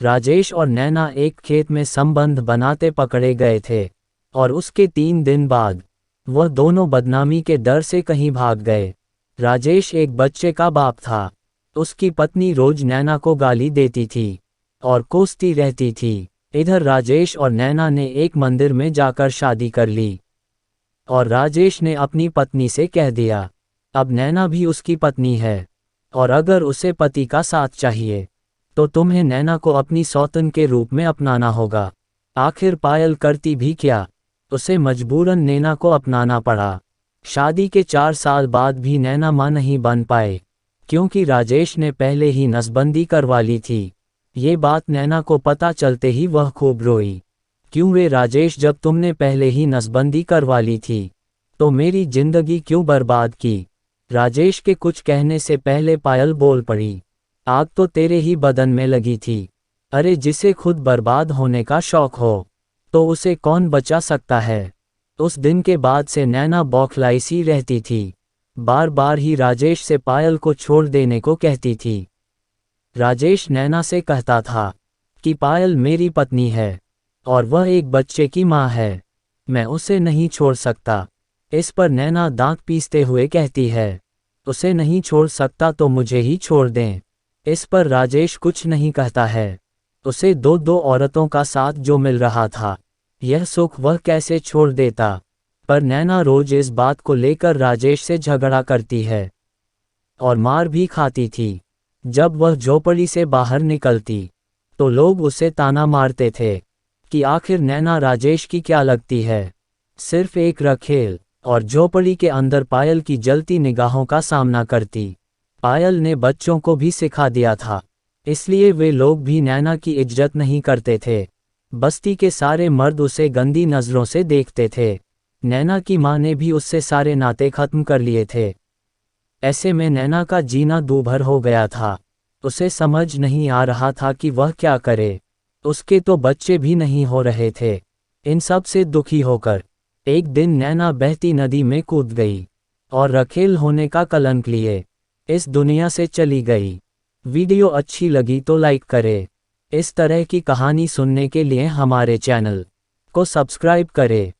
राजेश और नैना एक खेत में संबंध बनाते पकड़े गए थे, और उसके 3 दिन बाद वह दोनों बदनामी के डर से कहीं भाग गए। राजेश एक बच्चे का बाप था। उसकी पत्नी रोज नैना को गाली देती थी और कोसती रहती थी। इधर राजेश और नैना ने एक मंदिर में जाकर शादी कर ली, और राजेश ने अपनी पत्नी से कह दिया, अब नैना भी उसकी पत्नी है, और अगर उसे पति का साथ चाहिए तो तुम्हें नैना को अपनी सौतन के रूप में अपनाना होगा। आखिर पायल करती भी क्या, उसे मजबूरन नैना को अपनाना पड़ा। शादी के 4 साल बाद भी नैना मां नहीं बन पाए, क्योंकि राजेश ने पहले ही नसबंदी करवा ली थी। ये बात नैना को पता चलते ही वह खूब रोई। क्यों वे राजेश, जब तुमने पहले ही नसबंदी करवा ली थी तो मेरी जिंदगी क्यों बर्बाद की। राजेश के कुछ कहने से पहले पायल बोल पड़ी, आग तो तेरे ही बदन में लगी थी। अरे जिसे खुद बर्बाद होने का शौक हो तो उसे कौन बचा सकता है। उस दिन के बाद से नैना बौखलाई सी रहती थी। बार बार ही राजेश से पायल को छोड़ देने को कहती थी। राजेश नैना से कहता था कि पायल मेरी पत्नी है और वह एक बच्चे की माँ है, मैं उसे नहीं छोड़ सकता। इस पर नैना दांत पीसते हुए कहती है, उसे नहीं छोड़ सकता तो मुझे ही छोड़ दें। इस पर राजेश कुछ नहीं कहता है। उसे दो औरतों का साथ जो मिल रहा था, यह सुख वह कैसे छोड़ देता। पर नैना रोज इस बात को लेकर राजेश से झगड़ा करती है और मार भी खाती थी। जब वह झोपड़ी से बाहर निकलती तो लोग उसे ताना मारते थे कि आखिर नैना राजेश की क्या लगती है, सिर्फ एक रखेल। और झोपड़ी के अंदर पायल की जलती निगाहों का सामना करती। पायल ने बच्चों को भी सिखा दिया था, इसलिए वे लोग भी नैना की इज्जत नहीं करते थे। बस्ती के सारे मर्द उसे गंदी नज़रों से देखते थे। नैना की माँ ने भी उससे सारे नाते खत्म कर लिए थे। ऐसे में नैना का जीना दूभर हो गया था। उसे समझ नहीं आ रहा था कि वह क्या करे। उसके तो बच्चे भी नहीं हो रहे थे। इन सब से दुखी होकर एक दिन नैना बहती नदी में कूद गई और रखेल होने का कलंक लिए इस दुनिया से चली गई। वीडियो अच्छी लगी तो लाइक करें। इस तरह की कहानी सुनने के लिए हमारे चैनल को सब्सक्राइब करें।